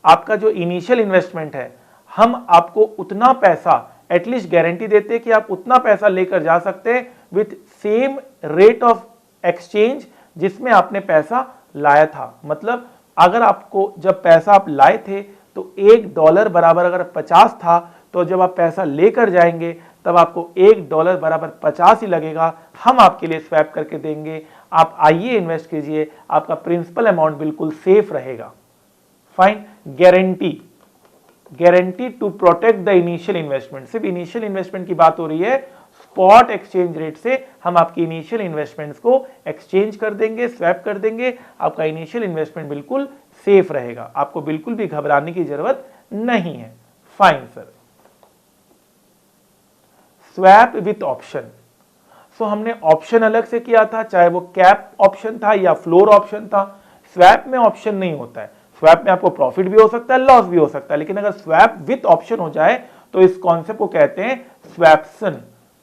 आपका जो इनिशियल इन्वेस्टमेंट है, हम आपको उतना पैसा एटलीस्ट गारंटी देते हैं कि आप उतना पैसा लेकर जा सकते हैं with same rate of exchange जिसमें आपने पैसा लाया था। मतलब अगर आपको जब पैसा आप लाए थे तो $1 बराबर अगर 50 था, तो जब आप पैसा लेकर जाएंगे तब आपको $1 बराबर 50 ही लगेगा। हम आपके लिए स्वैप करके देंगे, आप आइए इन्वेस्ट कीजिए, आपका प्रिंसिपल अमाउंट बिल्कुल सेफ रहेगा। Fine. Guarantee, guarantee to protect the initial investment. सिर्फ इनिशियल इन्वेस्टमेंट की बात हो रही है। स्पॉट एक्सचेंज रेट से हम आपकी इनिशियल इन्वेस्टमेंट्स को एक्सचेंज कर देंगे, स्वैप कर देंगे, आपका इनिशियल इन्वेस्टमेंट बिल्कुल सेफ रहेगा, आपको बिल्कुल भी घबराने की जरूरत नहीं है। Fine sir. Swap with option. So हमने ऑप्शन अलग से किया था, चाहे वो कैप ऑप्शन था या फ्लोर ऑप्शन था। स्वैप में ऑप्शन नहीं होता है। स्वैप में आपको प्रॉफिट भी हो सकता है, लॉस भी हो सकता है, लेकिन अगर स्वैप विथ ऑप्शन हो जाए तो इस कॉन्सेप्ट को कहते हैं स्वैप्शन।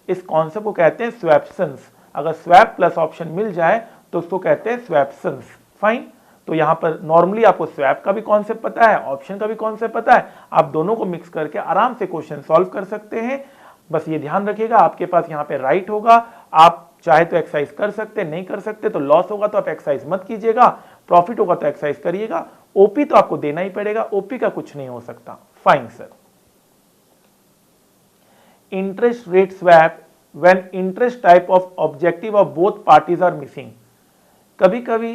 इस कॉन्सेप्ट को कहते हैं स्वैप्शंस। अगर स्वैप प्लस ऑप्शन मिल जाए तो उसको कहते हैं स्वैप्शंस। फाइन। तो यहां पर नॉर्मली आपको स्वैप का भी कॉन्सेप्ट पता है, ऑप्शन का भी कॉन्सेप्ट पता है, आप दोनों को मिक्स करके आराम से क्वेश्चन सॉल्व कर सकते हैं। बस ये ध्यान रखिएगा आपके पास यहाँ पे राइट होगा, आप चाहे तो एक्सरसाइज कर सकते, नहीं कर सकते तो लॉस होगा तो आप एक्सरसाइज मत कीजिएगा, प्रॉफिट होगा तो एक्सरसाइज करिएगा। ओपी तो आपको देना ही पड़ेगा, ओपी का कुछ नहीं हो सकता। Fine sir. Interest rate swap when interest type of objective of both parties are missing. कभी कभी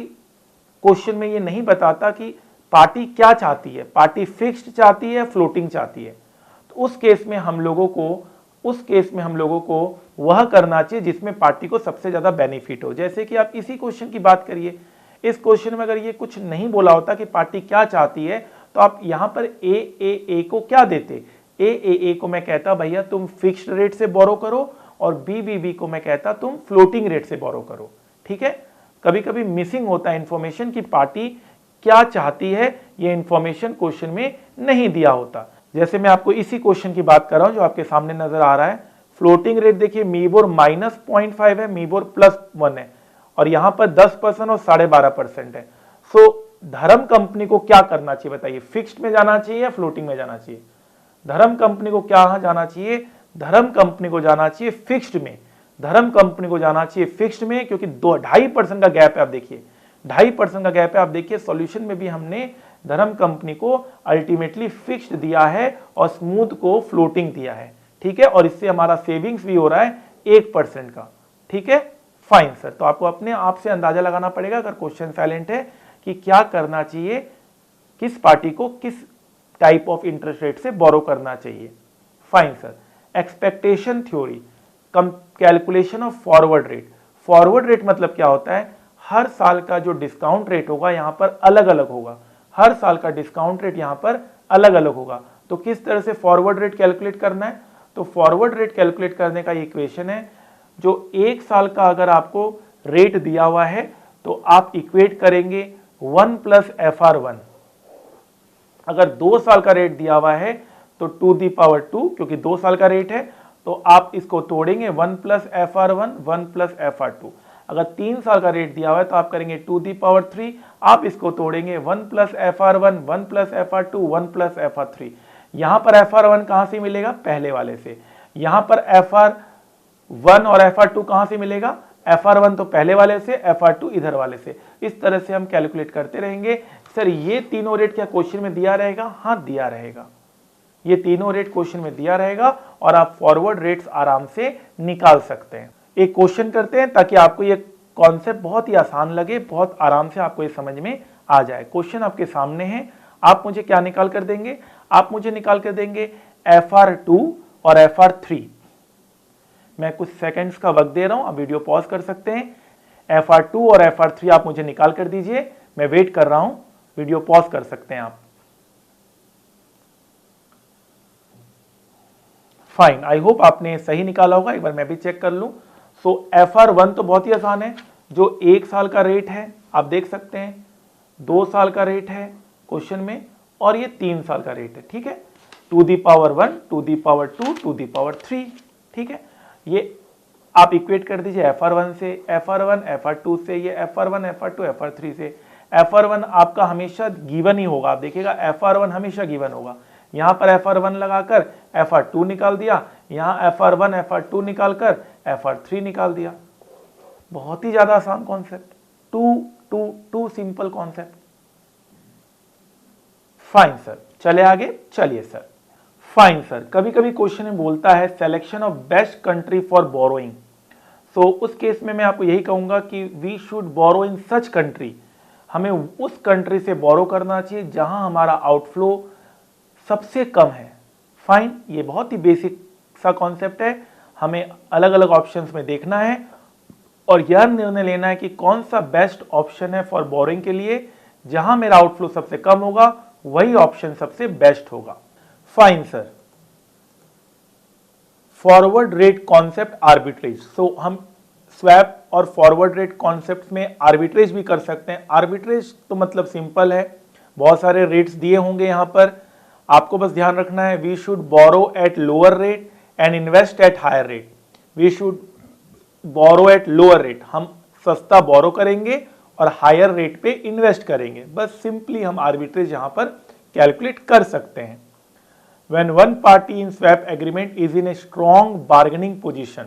क्वेश्चन में ये नहीं बताता कि पार्टी क्या चाहती है, पार्टी फिक्स्ड चाहती है, फ्लोटिंग चाहती है। तो उस केस में हम लोगों को वह करना चाहिए जिसमें पार्टी को सबसे ज्यादा बेनिफिट हो। जैसे कि आप इसी क्वेश्चन की बात करिए, इस क्वेश्चन में अगर ये कुछ नहीं बोला होता कि पार्टी क्या चाहती है तो आप यहां पर ए को क्या देते। ए को मैं कहता भैया तुम फिक्स्ड रेट से बोरो करो और बी को मैं कहता तुम फ्लोटिंग रेट से बोरो करो। ठीक है। कभी कभी मिसिंग होता है इंफॉर्मेशन की पार्टी क्या चाहती है, ये इंफॉर्मेशन क्वेश्चन में नहीं दिया होता। जैसे मैं आपको इसी क्वेश्चन की बात कर रहा हूं जो आपके सामने नजर आ रहा है। फ्लोटिंग रेट देखिए मीबोर -0.5 है, मीबोर +1 है और यहां पर 10% और 12.5% है। सो धर्म कंपनी को क्या करना चाहिए बताइए, फिक्स्ड में जाना चाहिए या फ्लोटिंग में जाना चाहिए। धर्म कंपनी को क्या जाना चाहिए, धर्म कंपनी को जाना चाहिए फिक्स्ड में। धर्म कंपनी को जाना चाहिए फिक्स्ड में क्योंकि 2.5% का गैप है। आप देखिए 2.5% का गैप है। आप देखिए सॉल्यूशन में भी हमने धर्म कंपनी को अल्टीमेटली फिक्स्ड दिया है और स्मूथ को फ्लोटिंग दिया है, ठीक है, और इससे हमारा सेविंग्स भी हो रहा है 1% का, ठीक है। फाइन सर, तो आपको अपने आप से अंदाजा लगाना पड़ेगा अगर क्वेश्चन साइलेंट है कि क्या करना चाहिए, किस पार्टी को किस टाइप ऑफ इंटरेस्ट रेट से बोरो करना चाहिए। Fine sir, expectation theory, calculation of forward rate. Forward rate मतलब क्या होता है, हर साल का जो डिस्काउंट रेट होगा यहां पर अलग अलग होगा, हर साल का डिस्काउंट रेट यहां पर अलग अलग होगा। तो किस तरह से फॉरवर्ड रेट कैलकुलेट करना है, तो फॉरवर्ड रेट कैलकुलेट करने का इक्वेशन है, जो एक साल का अगर आपको रेट दिया हुआ है तो आप इक्वेट करेंगे 1 + FR1। अगर 2 साल का रेट दिया हुआ है तो 2^2, क्योंकि 2 साल का रेट है तो आप इसको तोड़ेंगे 1 + FR1 1 + FR2। अगर 3 साल का रेट दिया हुआ है तो आप करेंगे 2^3, आप इसको तोड़ेंगे 1 + FR1 1 + FR2 1 + FR3। यहां पर FR1 कहां से मिलेगा, पहले वाले से। यहां पर FR1 और FR2 कहां से मिलेगा, FR1 तो पहले वाले से, FR2 इधर वाले से। इस तरह से हम कैलकुलेट करते रहेंगे। सर ये तीनों रेट क्या क्वेश्चन में दिया रहेगा, हाँ दिया रहेगा, ये तीनों रेट क्वेश्चन में दिया रहेगा और आप फॉरवर्ड रेट्स आराम से निकाल सकते हैं। एक क्वेश्चन करते हैं ताकि आपको ये कॉन्सेप्ट बहुत ही आसान लगे, बहुत आराम से आपको ये समझ में आ जाए। क्वेश्चन आपके सामने है, आप मुझे क्या निकाल कर देंगे, आप मुझे निकाल कर देंगे FR2 और FR3। मैं कुछ सेकंड्स का वक्त दे रहा हूं, आप वीडियो पॉज कर सकते हैं। FR2 और FR3 आप मुझे निकाल कर दीजिए, मैं वेट कर रहा हूं, वीडियो पॉज कर सकते हैं आप। फाइन, आई होप आपने सही निकाला होगा, एक बार मैं भी चेक कर लूं। सो FR1 तो बहुत ही आसान है, जो 1 साल का रेट है आप देख सकते हैं, 2 साल का रेट है क्वेश्चन में, और ये 3 साल का रेट है, ठीक है, 2^1 2^2 2^3, ठीक है। ये आप इक्वेट कर दीजिए FR1 से, FR1 FR2 से, ये FR1 FR2 FR3 से। FR1 आपका हमेशा गिवन ही होगा, आप देखिएगा FR1 हमेशा गिवन होगा। यहां पर FR1 लगाकर FR2 निकाल दिया, यहां FR1 FR2 निकालकर FR3 निकाल दिया। बहुत ही ज्यादा आसान concept, too simple concept. Fine sir, चले आगे, चलिए सर। फाइन सर, कभी कभी क्वेश्चन में बोलता है selection of best country for borrowing. So उस केस में मैं आपको यही कहूंगा कि we should borrow in such country, हमें उस कंट्री से बोरो करना चाहिए जहां हमारा आउटफ्लो सबसे कम है। फाइन, ये बहुत ही बेसिक सा कॉन्सेप्ट है, हमें अलग अलग ऑप्शंस में देखना है और यह निर्णय लेना है कि कौन सा बेस्ट ऑप्शन है फॉर बोरोइंग के लिए, जहां मेरा आउटफ्लो सबसे कम होगा वही ऑप्शन सबसे बेस्ट होगा। Fine sir, forward rate concept arbitrage. So हम स्वैप और फॉरवर्ड रेट कॉन्सेप्ट में आर्बिट्रेज भी कर सकते हैं। आर्बिट्रेज तो मतलब सिंपल है, बहुत सारे रेट्स दिए होंगे यहां पर, आपको बस ध्यान रखना है we should borrow at lower rate and invest at higher rate. We should borrow at lower rate, हम सस्ता बोरो करेंगे और हायर रेट पे इन्वेस्ट करेंगे। बस सिंपली हम आर्बिट्रेज यहां पर कैलकुलेट कर सकते हैं। When one party in swap agreement is in a strong bargaining position,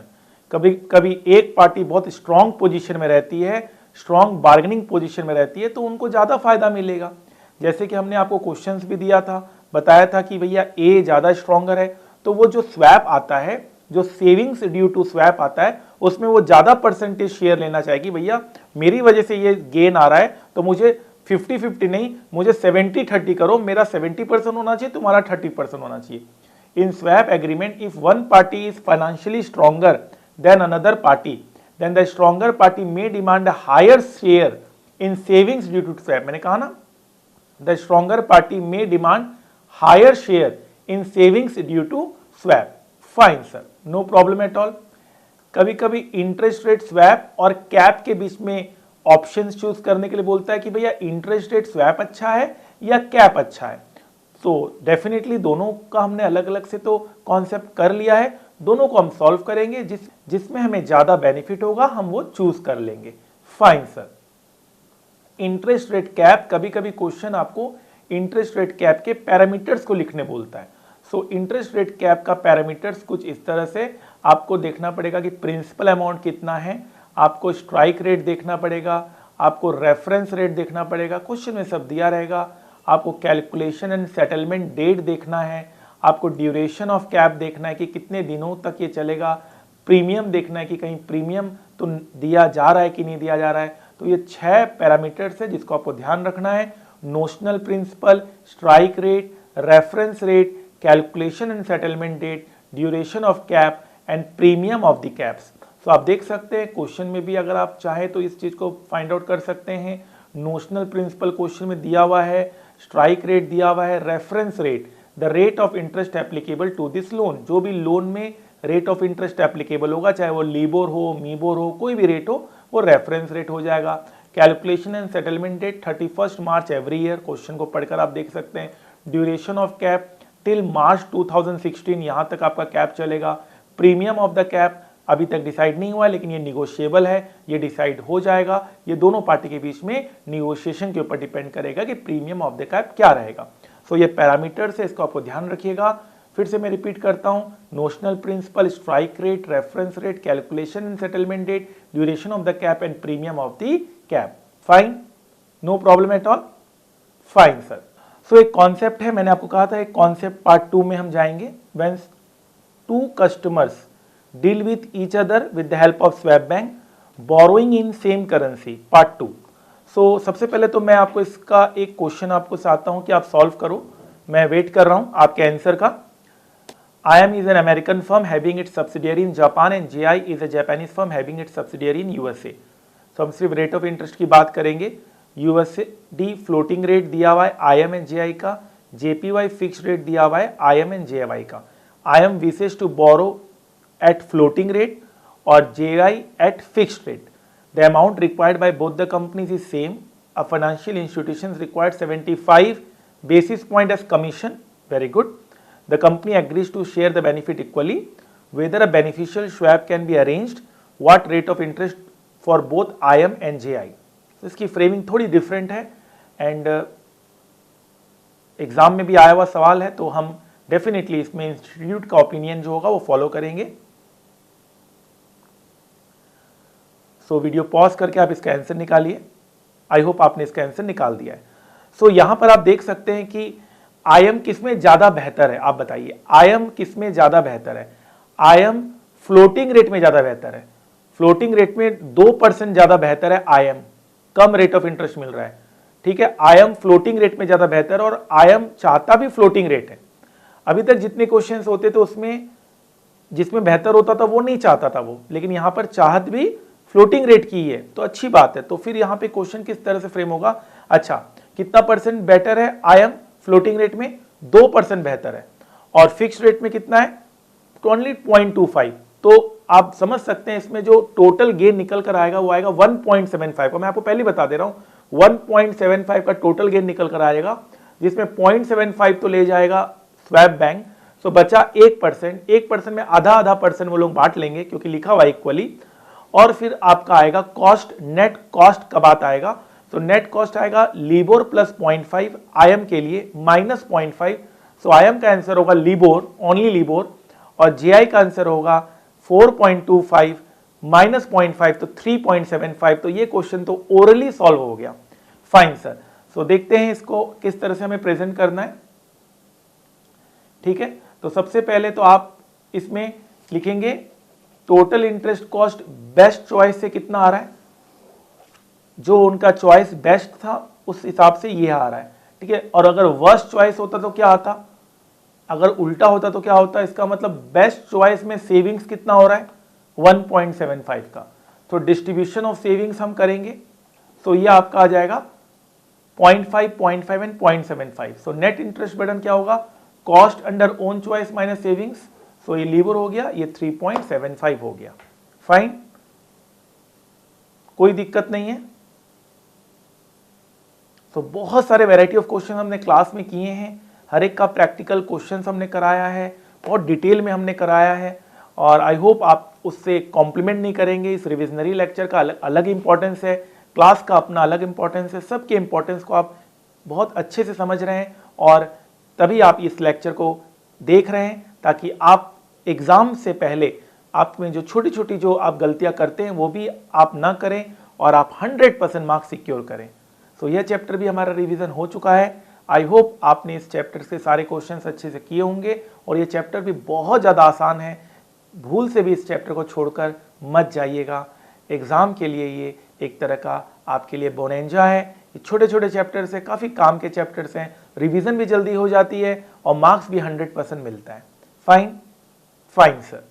कभी कभी एक पार्टी बहुत स्ट्रॉन्ग पोजीशन में रहती है, स्ट्रॉन्ग बार्गेनिंग पोजीशन में रहती है, तो उनको ज्यादा फायदा मिलेगा। जैसे कि हमने आपको क्वेश्चंस भी दिया था, बताया था कि भैया ए ज्यादा स्ट्रॉन्गर है, तो वो जो स्वैप आता है, जो सेविंग्स ड्यू टू स्वैप आता है, उसमें वो ज्यादा परसेंटेज शेयर लेना चाहेगी, भैया मेरी वजह से ये गेन आ रहा है तो मुझे 50-50 नहीं, मुझे 70-30 करो, मेरा 70% होना चाहिए, तुम्हारा 30% होना चाहिए। In swap agreement if one party is financially stronger than another party, then the stronger party may demand higher share in savings due to swap. मैंने कहा ना, the stronger party may demand higher share in savings due to swap. Fine sir, no problem at all. कभी कभी interest rate swap और cap के बीच में options choose करने के लिए बोलता है कि भैया इंटरेस्ट रेट स्वैप अच्छा है या कैप अच्छा है। तो डेफिनेटली दोनों का हमने अलग अलग से तो कॉन्सेप्ट कर लिया है, दोनों को हम सॉल्व करेंगे, जिसमें हमें ज्यादा बेनिफिट होगा हम वो चूज कर लेंगे। Fine sir, interest rate cap, कभी कभी क्वेश्चन आपको इंटरेस्ट रेट कैप के पैरामीटर्स को लिखने बोलता है। सो इंटरेस्ट रेट कैप का पैरामीटर्स कुछ इस तरह से आपको देखना पड़ेगा कि प्रिंसिपल अमाउंट कितना है, आपको स्ट्राइक रेट देखना पड़ेगा, आपको रेफरेंस रेट देखना पड़ेगा, क्वेश्चन में सब दिया रहेगा। आपको कैलकुलेशन एंड सेटलमेंट डेट देखना है, आपको ड्यूरेशन ऑफ कैप देखना है कि कितने दिनों तक ये चलेगा, प्रीमियम देखना है कि कहीं प्रीमियम तो दिया जा रहा है कि नहीं दिया जा रहा है। तो ये 6 पैरामीटर्स है जिसको आपको ध्यान रखना है। Notional principal, strike rate, reference rate, calculation and settlement date, duration of cap and premium of the caps. तो आप देख सकते हैं क्वेश्चन में भी अगर आप चाहें तो इस चीज को फाइंड आउट कर सकते हैं। नोशनल प्रिंसिपल क्वेश्चन में दिया हुआ है, स्ट्राइक रेट दिया हुआ है, reference rate the rate of interest applicable to this loan, जो भी लोन में रेट ऑफ इंटरेस्ट एप्लीकेबल होगा, चाहे वो लीबोर हो, मीबोर हो, कोई भी रेट हो, वो रेफरेंस रेट हो जाएगा। Calculation and settlement date 31 March every year, question को पढ़कर आप देख सकते हैं। Duration of cap till March 2016, यहां तक आपका कैप चलेगा। प्रीमियम ऑफ द कैप अभी तक डिसाइड नहीं हुआ है, लेकिन ये निगोशिएबल है, ये डिसाइड हो जाएगा। ये दोनों पार्टी के बीच में निगोशिएशन के ऊपर डिपेंड करेगा कि प्रीमियम ऑफ द कैप क्या रहेगा। सो ये पैरामीटर्स है, इसको आपको ध्यान रखिएगा। फिर से मैं रिपीट करता हूं, notional principal, strike rate, reference rate, calculation and settlement date, duration of the cap and premium of the cap. Fine, no problem at all, fine sir. So एक कॉन्सेप्ट है, मैंने आपको कहा था एक कॉन्सेप्ट पार्ट 2 में हम जाएंगे। When two customers deal with each other with the help of swap bank, borrowing in same currency, part 2। So सबसे पहले तो मैं आपको इसका एक क्वेश्चन आपको चाहता हूं कि आप सॉल्व करो, मैं वेट कर रहा हूं आपके आंसर का। IM is an American firm having its subsidiary in Japan and JI is a Japanese firm having its subsidiary in USA। तो हम सिर्फ रेट ऑफ इंटरेस्ट की बात करेंगे। USD फ्लोटिंग रेट दिया हुआ है IM एंड JI का, JPY फिक्स रेट दिया हुआ है IM एंड JY का। IM wishes to borrow at floating rate और JI at fixed rate. The amount required by both the companies is same. A financial institutions required 75 basis point as commission, very good. The company agrees to share the benefit equally. Whether a beneficial swap can be arranged, what rate of interest for both IM and JI। तो इसकी framing थोड़ी different है and exam में भी आया हुआ सवाल है, तो हम डेफिनेटली इसमें इंस्टीट्यूट का ओपिनियन जो होगा वो फॉलो करेंगे। सो वीडियो पॉज करके आप इसका आंसर निकालिए। आई होप आपने इसका आंसर निकाल दिया है। सो यहां पर आप देख सकते हैं कि IM किसमें ज्यादा बेहतर है, आप बताइए IM किसमें ज्यादा बेहतर है। IM फ्लोटिंग रेट में ज्यादा बेहतर है, फ्लोटिंग रेट में 2% ज्यादा बेहतर है IM, कम रेट ऑफ इंटरेस्ट मिल रहा है, ठीक है। IM फ्लोटिंग रेट में ज्यादा बेहतर है और IM चाहता भी फ्लोटिंग रेट है। अभी तक जितने क्वेश्चंस होते थे उसमें जिसमें बेहतर होता था वो नहीं चाहता था वो, लेकिन यहां पर चाहत भी फ्लोटिंग रेट की है, तो अच्छी बात है। तो फिर यहां पे क्वेश्चन किस तरह से फ्रेम होगा, अच्छा कितना परसेंट बेटर है IM फ्लोटिंग रेट में, 2% बेहतर है, और फिक्स रेट में कितना है, ओनली 0.25। तो आप समझ सकते हैं इसमें जो टोटल गेन निकल कर आएगा वो आएगा 1.75 का। मैं आपको पहले बता दे रहा हूं 1.75 का टोटल गेन निकल कर आएगा, जिसमें 0.75 तो ले जाएगा स्वैप बैंक। सो बचा 1%, 1% में आधा परसेंट वो लोग बांट लेंगे क्योंकि लिखा हुआ इक्वली। और फिर आपका आएगा कॉस्ट, नेट कॉस्ट का बात आएगा। तो नेट कॉस्ट आएगा लिबोर प्लस 0.5 IM के लिए माइनस 0.5। सो IM का आंसर होगा लिबोर, ओनली लिबोर, और JI का आंसर होगा 4.25 माइनस 0.5 तो 3.75। तो ये क्वेश्चन तो ओरली सॉल्व हो गया। Fine sir. सो देखते हैं इसको किस तरह से हमें प्रेजेंट करना है, ठीक है। तो सबसे पहले तो आप इसमें लिखेंगे total interest cost best choice से कितना आ रहा है, जो उनका चॉइस बेस्ट था उस हिसाब से ये आ रहा है, ठीक है। और अगर वर्स्ट चॉइस होता तो क्या आता, अगर उल्टा होता तो क्या होता, इसका मतलब बेस्ट चॉइस में सेविंग्स कितना हो रहा है 1.75 का। तो डिस्ट्रीब्यूशन ऑफ सेविंग्स हम करेंगे, तो ये आपका आ जाएगा 0.5, 0.5 and 0.75। So net interest burden क्या होगा, cost under own choice minus savings. So ये लीवर हो गया, ये 3.75 हो गया। फाइन, कोई दिक्कत नहीं है। तो बहुत सारे वैरायटी ऑफ क्वेश्चन हमने क्लास में किए हैं, हर एक का प्रैक्टिकल क्वेश्चंस हमने कराया है, बहुत डिटेल में हमने कराया है, और आई होप आप उससे कॉम्प्लीमेंट नहीं करेंगे। इस रिविजनरी लेक्चर का अलग इंपॉर्टेंस है, क्लास का अपना अलग इंपॉर्टेंस है, सबके इंपॉर्टेंस को आप बहुत अच्छे से समझ रहे हैं, और तभी आप इस लेक्चर को देख रहे हैं, ताकि आप एग्जाम से पहले आप में जो छोटी छोटी जो आप गलतियां करते हैं वो भी आप ना करें, और आप 100% मार्क्स सिक्योर करें। सो यह चैप्टर भी हमारा रिवीजन हो चुका है। आई होप आपने इस चैप्टर से सारे क्वेश्चंस अच्छे से किए होंगे और ये चैप्टर भी बहुत ज़्यादा आसान है, भूल से भी इस चैप्टर को छोड़कर मत जाइएगा। एग्ज़ाम के लिए ये एक तरह का आपके लिए बोनेंजा है। ये छोटे छोटे चैप्टर्स हैं, काफ़ी काम के चैप्टर्स हैं, रिवीजन भी जल्दी हो जाती है और मार्क्स भी 100% मिलता है। Fine fine sir.